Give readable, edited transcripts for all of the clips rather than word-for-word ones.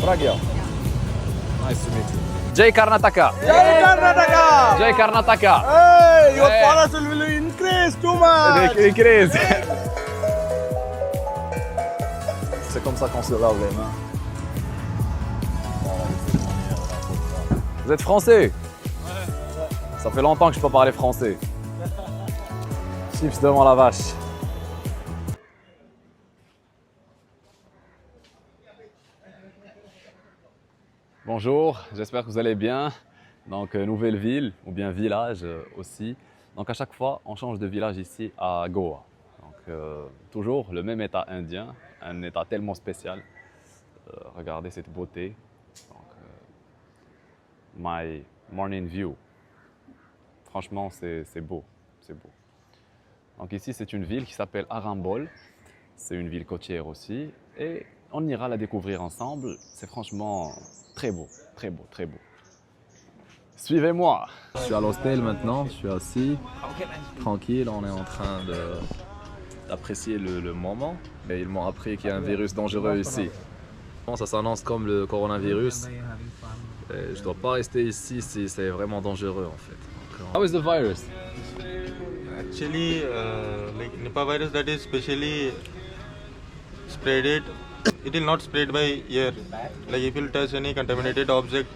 Pragya. Nice to meet you. Jai Karnataka. Jai Karnataka! Jai Karnataka. Hey, your Hey. followers will increase too much. Increase. C'est comme ça qu'on se lave les mains. Vous êtes français? Ça fait longtemps que je peux parler français. Chips devant la vache. Bonjour, j'espère que vous allez bien. Donc, nouvelle ville ou bien village aussi. Donc, à chaque fois, on change de village ici à Goa. Donc, toujours le même état indien, un état tellement spécial. Regardez cette beauté. Donc, my morning view. Franchement, c'est beau, c'est beau. Donc ici, c'est une ville qui s'appelle Arambol. C'est une ville côtière aussi. Et on ira la découvrir ensemble. C'est franchement très beau, très beau, très beau. Suivez-moi. Je suis à l'hostel maintenant, je suis assis, tranquille. On est en train d'apprécier le moment. Mais ils m'ont appris qu'il y a un virus dangereux ici. Ça s'annonce comme le coronavirus. Et je ne dois pas rester ici si c'est vraiment dangereux en fait. How is the virus? Actually, like Nipah virus that is specially spreaded, it will not spread by air. Like if you touch any contaminated object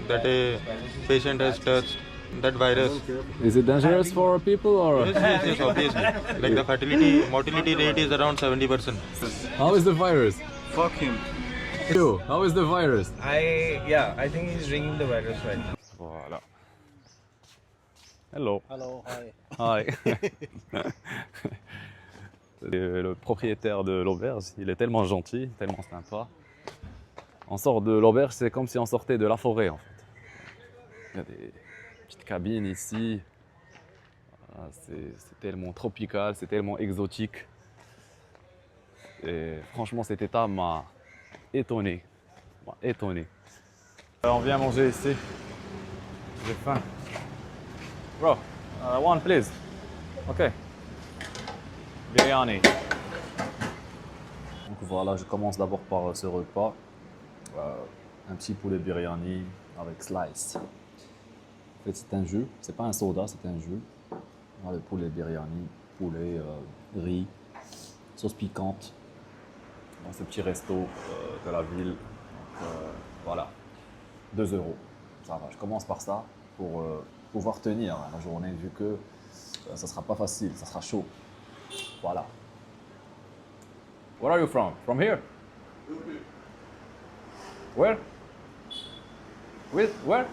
that a patient has touched, that virus. Is it dangerous for people or? Yes, obviously. Like the mortality rate is around 70%. How is the virus? Fuck him. You, how is the virus? I think he's drinking the virus right now. Voilà. Hello. Hello, hi. Hi. Le propriétaire de l'auberge, il est tellement gentil, tellement sympa. On sort de l'auberge, c'est comme si on sortait de la forêt en fait. Il y a des petites cabines ici. Voilà, c'est tellement tropical, c'est tellement exotique. Et franchement, cet état m'a étonné. On vient manger ici. J'ai faim. Bro, one please. Ok. Biryani. Donc voilà, je commence d'abord par ce repas. Un petit poulet biryani avec slice. En fait, c'est un jus. C'est pas un soda, c'est un jus. Voilà, le poulet biryani, poulet, riz, sauce piquante. Dans ce petit resto de la ville. Donc, voilà, 2 €. Ça va, je commence par ça pour pouvoir tenir la journée vu que ça sera pas facile, ça sera chaud. Voilà. Where are you from? From here? Where? With where?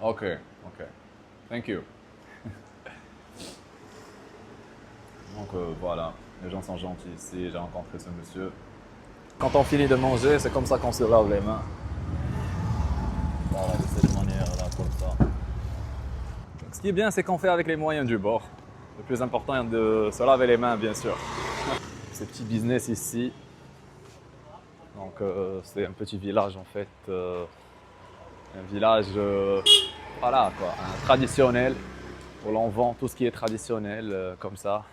Okay, okay. Thank you. Donc voilà, les gens sont gentils ici, j'ai rencontré ce monsieur. Quand on finit de manger, c'est comme ça qu'on se lave les mains. Voilà, de cette manière-là, comme ça. Donc, ce qui est bien, c'est qu'on fait avec les moyens du bord. Le plus important est de se laver les mains, bien sûr. Ce petit business ici. Donc, c'est un petit village en fait. Un village, voilà quoi, traditionnel. Où l'on vend tout ce qui est traditionnel, comme ça.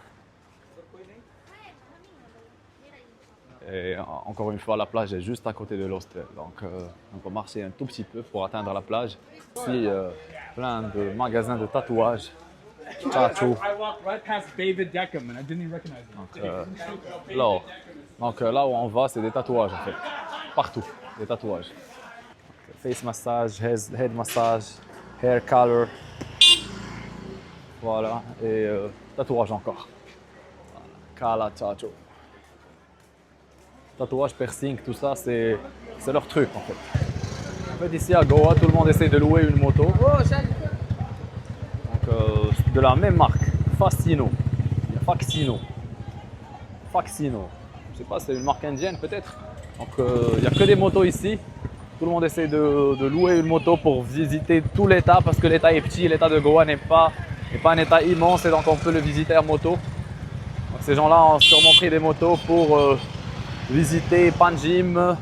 Et encore une fois, la plage est juste à côté de l'hostel. Donc, on va marcher un tout petit peu pour atteindre la plage. Ici, plein de magasins de tatouages. Tattoo. Donc, là où on va, c'est des tatouages en fait. Partout, des tatouages. Donc, face massage, head massage, hair color. Voilà, et tatouage encore. Voilà. Kala tattoo. Tatouage, piercing, tout ça, c'est leur truc en fait. En fait, ici à Goa, tout le monde essaie de louer une moto. Donc, de la même marque, Faxino. Je sais pas, c'est une marque indienne peut-être. Donc, il n'y a que des motos ici. Tout le monde essaie de louer une moto pour visiter tout l'état parce que l'état est petit. L'état de Goa n'est pas un état immense et donc on peut le visiter en moto. Donc, ces gens-là ont sûrement pris des motos pour visiter Panjim,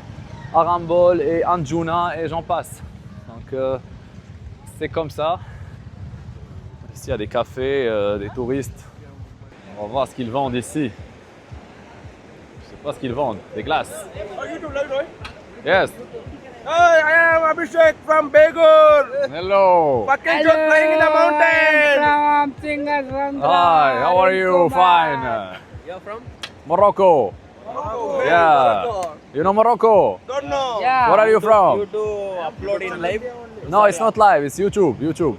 Arambol et Anjuna et j'en passe. Donc c'est comme ça. Ici il y a des cafés, des touristes. On va voir ce qu'ils vendent ici. Je sais pas ce qu'ils vendent. Des glaces. Oh, YouTube live, right? Yes. Hey, I am Abhishek from Begur. Hello. Fucking just flying in the mountain. From Singapore. Hi, how are you? Fine. You're from? Morocco. Oh, Yeah. You know Morocco? Don't know. Yeah. Where are you from? You do upload in live? No, it's not live. It's YouTube. YouTube.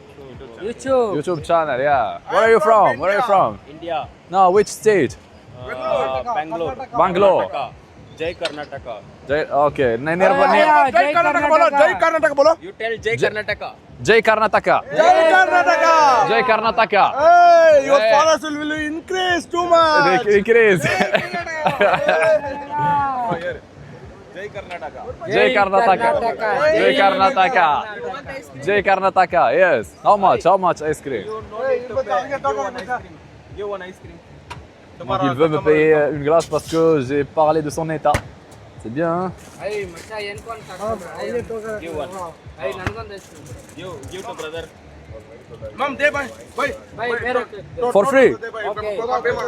YouTube channel. Yeah. Where are you from? Where are you from? India. No, which state? Bangalore. Bangalore. Jai Karnataka. Okay. Near. Jai Karnataka bolo. Jai Karnataka bolo. You tell Jai Karnataka. Jai Karnataka. Jai Karnataka. Jai Karnataka. Hey, your Yeah. followers will increase too much. Increase. Jai Karnataka. Jai Karnataka. Jai Karnataka. Jai Karnataka. Yes. How much? How much ice cream? Give one ice cream. Donc il veut me payer une glace parce que j'ai parlé de son état. C'est bien, hein? Give one. Give to brother. Mom, day bye. Bye. For free. Okay.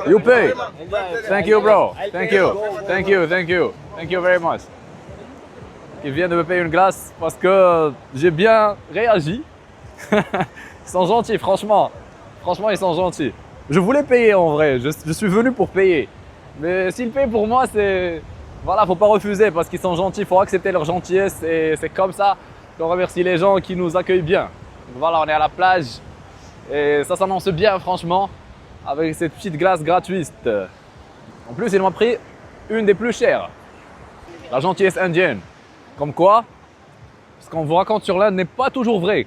You pay. Enjoy. Thank you, bro. Thank you. Thank you. Thank you. Thank you very much. Il vient de me payer une glace parce que j'ai bien réagi. Ils sont gentils, franchement. Franchement, ils sont gentils. Je voulais payer en vrai. Je suis venu pour payer. Mais s'ils payent pour moi, c'est... Voilà, faut pas refuser parce qu'ils sont gentils. Il faut accepter leur gentillesse et c'est comme ça qu'on remercie les gens qui nous accueillent bien. Voilà, on est à la plage et ça s'annonce bien, franchement, avec cette petite glace gratuite. En plus, il m'a pris une des plus chères. La gentillesse indienne. Comme quoi, ce qu'on vous raconte sur l'Inde n'est pas toujours vrai.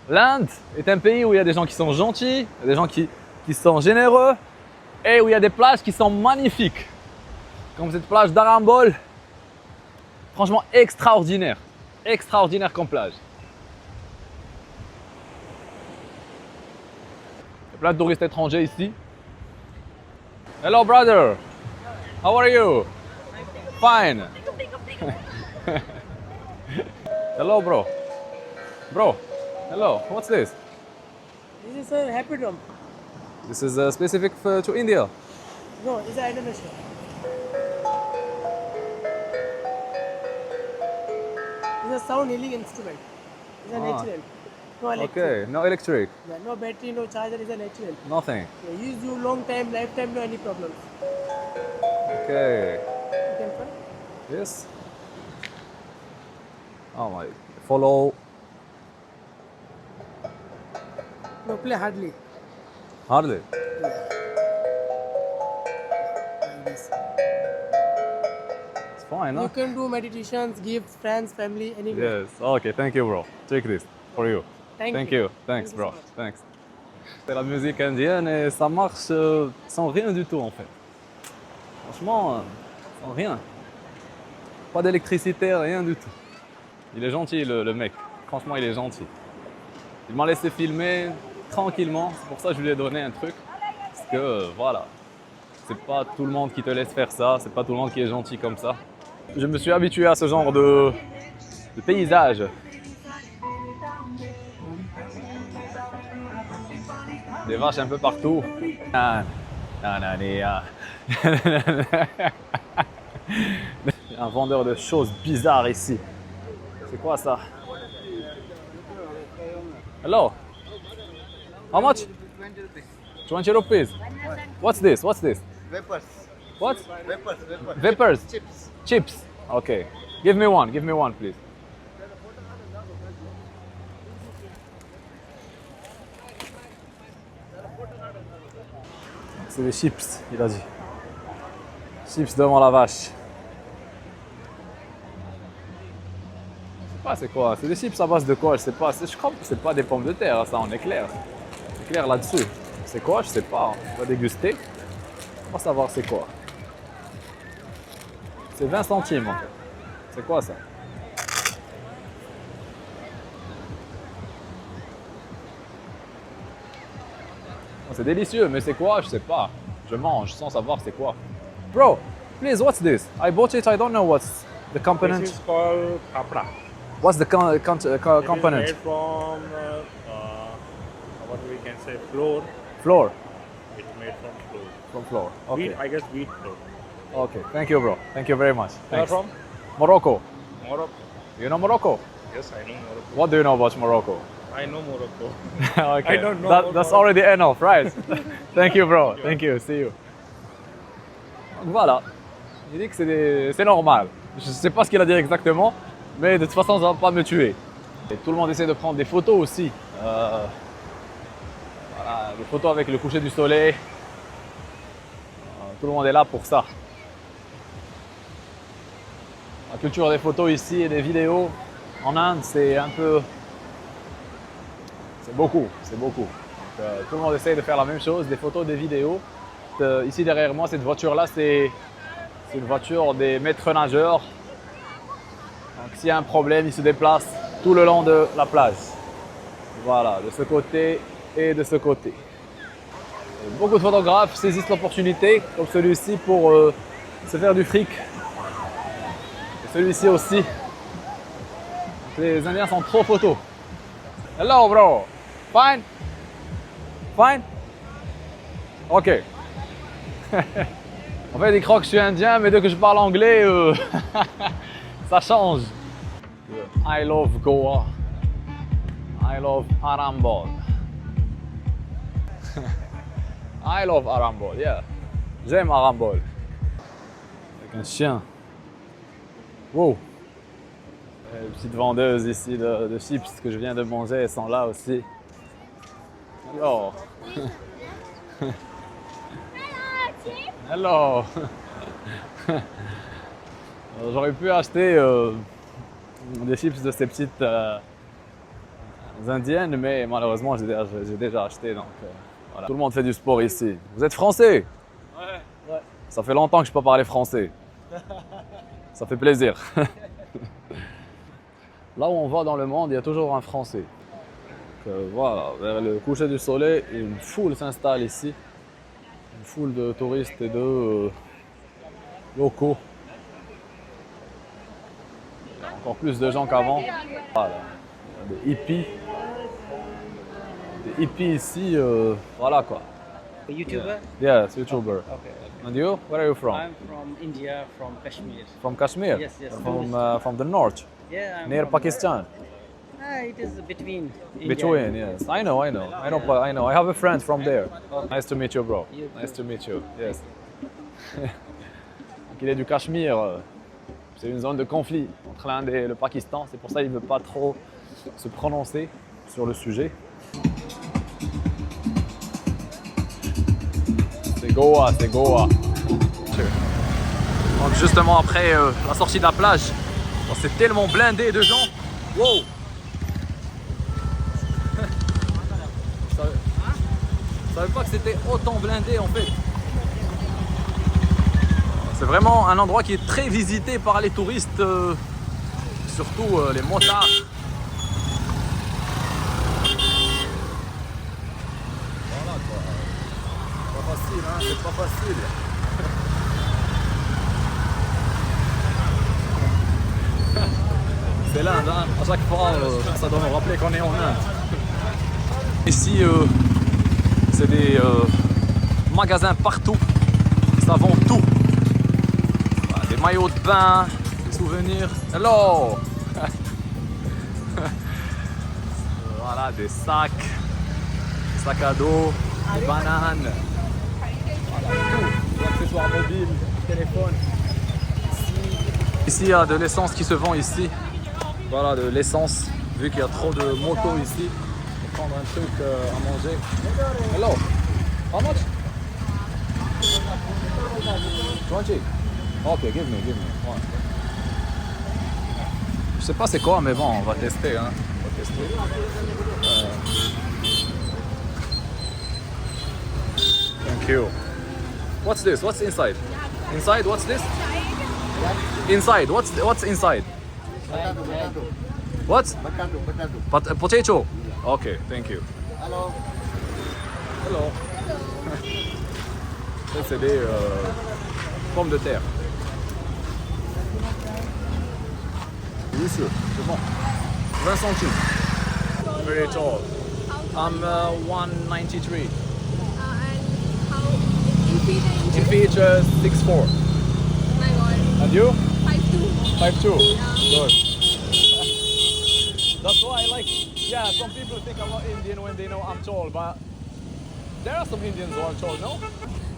L'Inde est un pays où il y a des gens qui sont gentils, il y a des gens qui sont généreux et où il y a des plages qui sont magnifiques. Comme cette plage d'Arambol. Franchement, extraordinaire. Extraordinaire comme plage. Il y a plein de touristes étrangers ici. Hello brother. How are you? Fine. Hello bro. Bro. Hello. What's this? This is a happy drum. This is specific to India. No, it's an Indonesia. It's a sound healing instrument. It's a natural. No electric. Okay. No electric. Yeah, no battery, no charger. It's a natural. Nothing. Yeah, use you long time, lifetime, no any problems. Okay. You can try. Yes. Oh my. Follow. No, play hardly. Hardly. Like this. It's fine, huh? You can do meditations, gifts, friends, family, anywhere. Yes. Okay. Thank you, bro. Take this for you. Thank you. you. Thanks, Thank you bro. so much. Thanks. C'est la musique indienne et ça marche sans rien du tout en fait. Franchement, sans rien. Pas d'électricité, rien du tout. Il est gentil le mec. Franchement, il est gentil. Il m'a laissé filmer tranquillement. C'est pour ça que je lui ai donné un truc. Parce que voilà, c'est pas tout le monde qui te laisse faire ça. C'est pas tout le monde qui est gentil comme ça. Je me suis habitué à ce genre de paysage. Des vaches un peu partout. Un vendeur de choses bizarres ici. C'est quoi ça? Hello. How much? 20 rupees. What's this? What's this? Vapors. What? Vapors. Vapors. Chips. Chips. Okay. Give me one, please. C'est des chips, il a dit. Chips devant la vache. Je sais pas c'est quoi, c'est des chips à base de quoi, je sais pas. Je crois que c'est pas des pommes de terre, ça on est clair. C'est clair là-dessus. C'est quoi, je sais pas. On va déguster. On va savoir c'est quoi. C'est 20 centimes en fait. C'est quoi ça? C'est délicieux, mais c'est quoi? Je sais pas. Je mange sans savoir c'est quoi. Bro, please, what's this? I bought it, I don't know what's the component. This is called kapra. What's the component? It is made from what we can say flour. Flour. It's made from flour. From flour. Okay. Wheat, I guess wheat flour. Okay, thank you, bro. Thank you very much. Where Thanks. from? Morocco. Morocco. You know Morocco? Yes, I know Morocco. What do you know about Morocco? I know Morocco. Okay. I don't know That, about that's Morocco. already enough, right? Thank you, bro. Thank you. See you. Donc voilà. Il dit que c'est normal. Je sais pas ce qu'il a dit exactement, mais de toute façon, ça va pas me tuer. Et tout le monde essaie de prendre des photos aussi. Voilà, des photos avec le coucher du soleil. Tout le monde est là pour ça. La culture des photos ici et des vidéos en Inde, c'est un peu... C'est beaucoup, c'est beaucoup. Donc, tout le monde essaye de faire la même chose, des photos, des vidéos. Ici derrière moi, cette voiture-là, c'est une voiture des maîtres nageurs. Donc s'il y a un problème, ils se déplacent tout le long de la plage. Voilà, de ce côté et de ce côté. Et beaucoup de photographes saisissent l'opportunité, comme celui-ci, pour se faire du fric. Et celui-ci aussi. Donc, les Indiens sont trop photos. Hello, bro. Fine? Fine? Ok. En fait, ils croient que je suis indien, mais dès que je parle anglais, ça change. I love Goa. I love Arambol. I love Arambol, yeah. J'aime Arambol. Avec un chien. Wow. Les petites vendeuses ici de chips que je viens de manger, elles sont là aussi. Alors. Hello. J'aurais pu acheter des chips de ces petites indiennes, mais malheureusement j'ai déjà acheté. Donc, voilà. Tout le monde fait du sport ici. Vous êtes français? Ouais. Ça fait longtemps que je ne peux pas parler français. Ça fait plaisir. Là où on va dans le monde, il y a toujours un français. Donc, voilà, vers le coucher du soleil, une foule s'installe ici. Une foule de touristes et de locaux. Il y a encore plus de gens qu'avant. Voilà. Il y a des hippies. Des hippies ici, voilà quoi. A YouTuber? Yes, YouTuber. Okay. And you? Where are you from? I'm from India, from Kashmir. From Kashmir? Yes, yes. From the north, Yeah, I'm near from Pakistan. It is between. India Between, and- yes. I know. I have a friend from there. Nice to meet you, bro. You Nice too. to meet you. Yes. Donc, il est du Cachemire. C'est une zone de conflit entre l'Inde et le Pakistan. C'est pour ça qu'il ne veut pas trop se prononcer sur le sujet. C'est Goa, c'est Goa. Donc justement après la sortie de la plage, c'est tellement blindé de gens. Wow! Je savais pas que c'était autant blindé en fait. C'est vraiment un endroit qui est très visité par les touristes, surtout les motards. Voilà quoi. Pas facile, hein, c'est pas facile. C'est l'Inde, hein. À chaque fois, ça doit nous rappeler qu'on est en Inde. Ici, c'est des magasins partout. Ça vend tout. Voilà, des maillots de bain, des souvenirs. Hello! Voilà, des sacs à dos, des bananes. Voilà, tout. Des accessoires mobiles, téléphone. Ici, il y a de l'essence qui se vend ici. Voilà, de l'essence, vu qu'il y a trop de motos ici. On va prendre un truc à manger. Hello, how much? 20. Ok, give me. Ouais. Je sais pas c'est quoi, mais bon, on va tester. Hein. On va tester. Thank you. What's this? What's inside? Inside, what's this? Inside, what's inside? What? Potato. Okay, thank you. Hello. Ça, c'est des pommes de terre. Délicieux, c'est bon. 20 centimes. Very tall. I'm 193. And how in feet? In feet 6'4". And you? 5'2". 5'2". Yeah. Good. That's why I like, yeah, some people think I'm not Indian when they know I'm tall, but there are some Indians who are tall, no?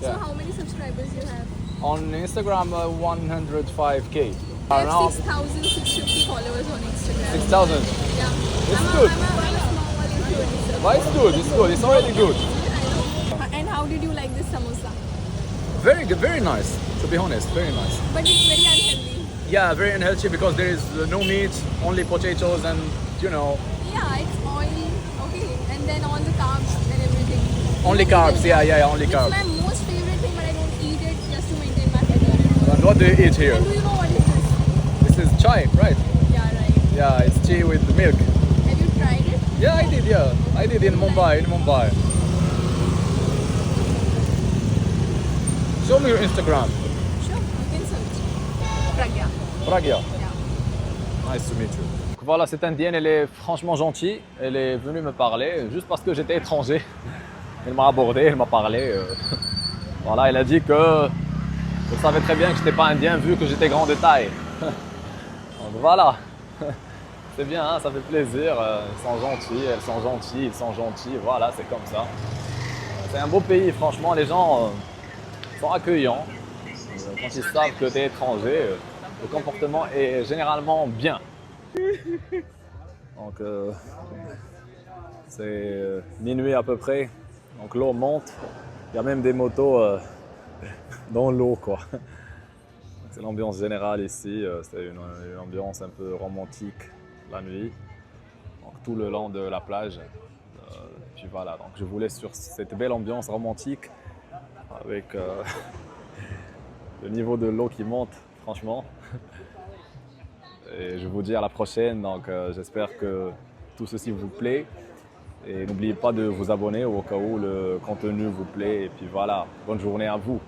So how many subscribers you have? On Instagram, 105K. I have Around 6,650 followers on Instagram. 6,000. Yeah. It's I'm good. I'm a small influencer. But it's good, it's good, it's already good. I know. And how did you like this samosa? Very good, very nice, to be honest, very nice. But it's very unhealthy. Yeah, very unhealthy because there is no meat, only potatoes and, you know, Yeah, it's oil, okay, and then all the carbs and everything. only carbs, yeah, only carbs. It's my most favorite thing, but I don't eat it just to maintain my figure. And what do you eat here? And do you know what is this? This is chai, right? Yeah, right. Yeah, it's tea with milk. Have you tried it? Yeah, I did, yeah. I did in Mumbai, Show me your Instagram. Sure, you can search. Pragya. Pragya. Yeah. Nice to meet you. Voilà, cette indienne, elle est franchement gentille. Elle est venue me parler juste parce que j'étais étranger. Elle m'a abordé, elle m'a parlé. Voilà, elle a dit que je savais très bien que je n'étais pas indien vu que j'étais grand de taille. Donc voilà, c'est bien, hein, ça fait plaisir. Ils sont gentils, elles sont gentilles, ils sont gentils. Voilà, c'est comme ça. C'est un beau pays, franchement. Les gens sont accueillants. Quand ils savent que tu es étranger, le comportement est généralement bien. Donc c'est minuit à peu près, donc l'eau monte, il y a même des motos dans l'eau quoi. C'est l'ambiance générale ici, c'est une ambiance un peu romantique la nuit, donc tout le long de la plage. Puis voilà, donc je vous laisse sur cette belle ambiance romantique avec le niveau de l'eau qui monte franchement. Et je vous dis à la prochaine, donc j'espère que tout ceci vous plaît. Et n'oubliez pas de vous abonner au cas où le contenu vous plaît. Et puis voilà, bonne journée à vous.